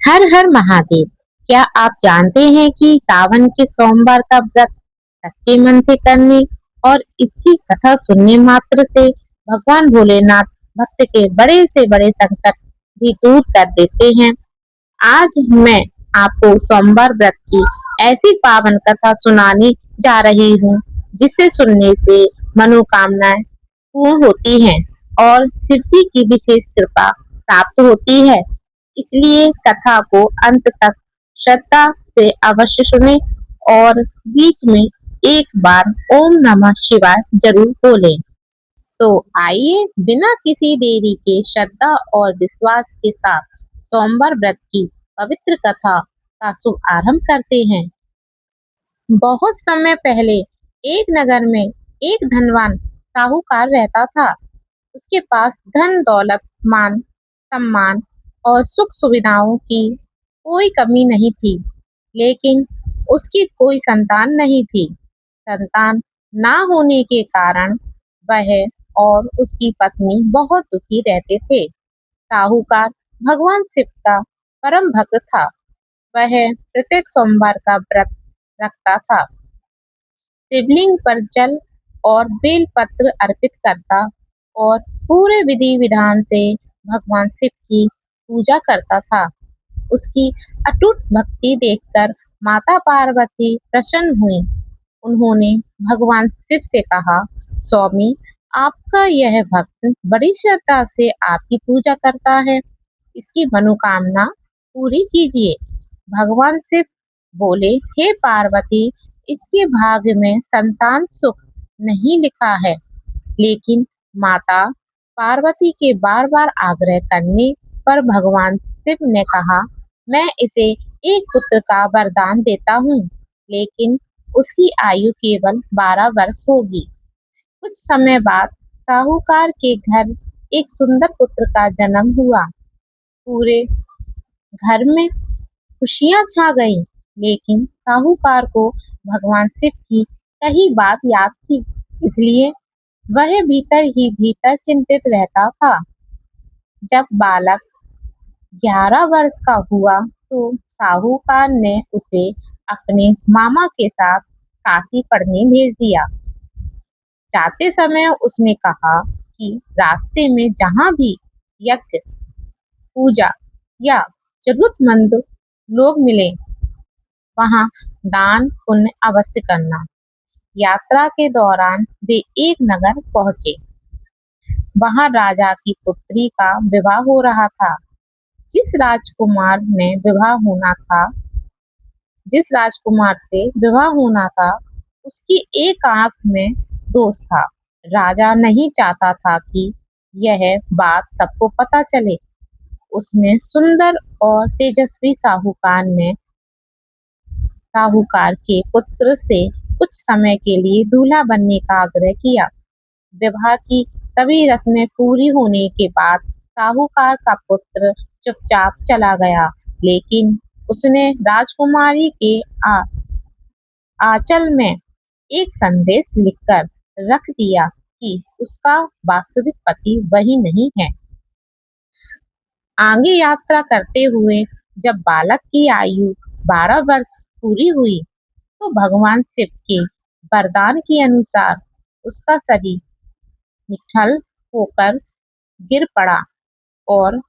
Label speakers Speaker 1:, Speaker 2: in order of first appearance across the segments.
Speaker 1: हर हर महादेव। क्या आप जानते हैं कि सावन के सोमवार का व्रत सच्चे मन से करने और इसकी कथा सुनने मात्र से भगवान भोलेनाथ भक्त के बड़े से बड़े संकट भी दूर कर देते हैं। आज मैं आपको सोमवार व्रत की ऐसी पावन कथा सुनाने जा रही हूँ जिसे सुनने से मनोकामनाएं पूर्ण होती हैं और शिव जी की विशेष कृपा प्राप्त होती है। इसलिए कथा को अंत तक श्रद्धा से अवश्य सुने और बीच में एक बार ओम नमः शिवाय जरूर बोलें। तो आइए बिना किसी देरी के श्रद्धा और विश्वास के साथ सोमवार व्रत की पवित्र कथा का शुभ आरंभ करते हैं। बहुत समय पहले एक नगर में एक धनवान साहूकार रहता था। उसके पास धन दौलत मान सम्मान और सुख सुविधाओं की कोई कमी नहीं थी, लेकिन उसकी कोई संतान नहीं थी। संतान ना होने के कारण वह और उसकी पत्नी बहुत दुखी रहते थे। साहूकार भगवान शिव का परम भक्त था। वह प्रत्येक सोमवार का व्रत रखता था, शिवलिंग पर जल और बेल पत्र अर्पित करता और पूरे विधि विधान से भगवान शिव की पूजा करता था। उसकी अटूट भक्ति देखकर माता पार्वती प्रसन्न हुई। उन्होंने भगवान शिव से कहा, स्वामी, आपका यह भक्त बड़ी श्रद्धा से आपकी पूजा करता है, इसकी मनोकामना पूरी कीजिए। भगवान शिव बोले, हे पार्वती, इसके भाग्य में संतान सुख नहीं लिखा है। लेकिन माता पार्वती के बार बार आग्रह करने पर भगवान शिव ने कहा, मैं इसे एक पुत्र का वरदान देता हूँ, लेकिन उसकी आयु केवल 12 वर्ष होगी। कुछ समय बाद साहूकार के घर एक सुंदर पुत्र का जन्म हुआ। पूरे घर में खुशियां छा गईं, लेकिन साहूकार को भगवान शिव की कही बात याद थी, इसलिए वह भीतर ही भीतर चिंतित रहता था। जब बालक 11 वर्ष का हुआ तो साहूकार ने उसे अपने मामा के साथ काशी पढ़ने भेज दिया। जाते समय उसने कहा कि रास्ते में जहाँ भी यज्ञ पूजा या जरूरतमंद लोग मिले, वहाँ दान पुण्य अवश्य करना। यात्रा के दौरान वे एक नगर पहुंचे। वहां राजा की पुत्री का विवाह हो रहा था। जिस राजकुमार ने विवाह होना था जिस राजकुमार से विवाह होना था, उसकी एक आंख में दोष था। राजा नहीं चाहता था कि यह बात सबको पता चले। उसने सुंदर और तेजस्वी साहूकार के पुत्र से कुछ समय के लिए दूल्हा बनने का आग्रह किया। विवाह की सभी रस्में पूरी होने के बाद साहूकार का पुत्र चुपचाप चला गया, लेकिन उसने राजकुमारी के आंचल में एक संदेश लिखकर रख दिया कि उसका वास्तविक पति वही नहीं है। आगे यात्रा करते हुए जब बालक की आयु 12 वर्ष पूरी हुई, तो भगवान शिव के वरदान के अनुसार उसका शरीर निठल होकर गिर पड़ा और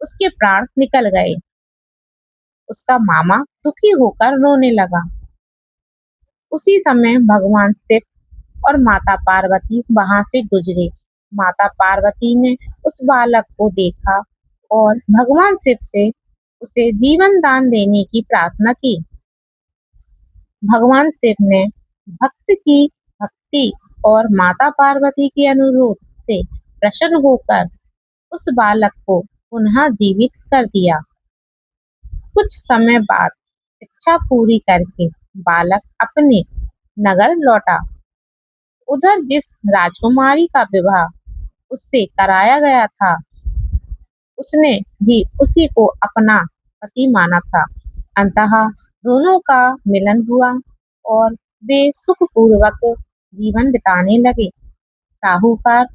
Speaker 1: उसके प्राण निकल गए। उसका मामा दुखी होकर रोने लगा। उसी समय भगवान शिव और माता पार्वती वहां से गुजरे। माता पार्वती ने उस बालक को देखा और भगवान शिव से उसे जीवन दान देने की प्रार्थना की। भगवान शिव ने भक्त की भक्ति और माता पार्वती के अनुरोध से प्रसन्न होकर उस बालक को पुनः जीवित कर दिया। कुछ समय बाद शिक्षा पूरी करके बालक अपने नगर लौटा। उधर जिस राजकुमारी का विवाह उससे कराया गया था, उसने भी उसी को अपना पति माना था। अंततः दोनों का मिलन हुआ और वे सुखपूर्वक जीवन बिताने लगे। साहूकार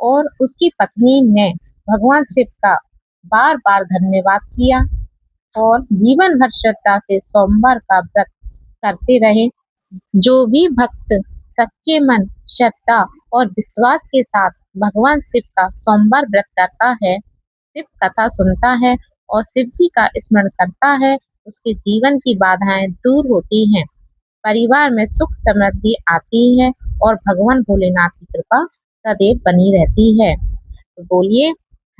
Speaker 1: और उसकी पत्नी ने भगवान शिव का बार बार धन्यवाद किया। और जीवन भर श्रद्धा से सोमवार का व्रत करते रहें। जो भी भक्त सच्चे मन, श्रद्धा और विश्वास के साथ भगवान शिव का सोमवार व्रत करता है, शिव कथा सुनता है और शिव जी का स्मरण करता है, उसके जीवन की बाधाएं दूर होती हैं, परिवार में सुख समृद्धि आती है और भगवान भोलेनाथ की कृपा सदैव बनी रहती है। तो बोलिए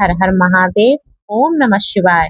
Speaker 1: हर हर महादेव, ओम नमः शिवाय।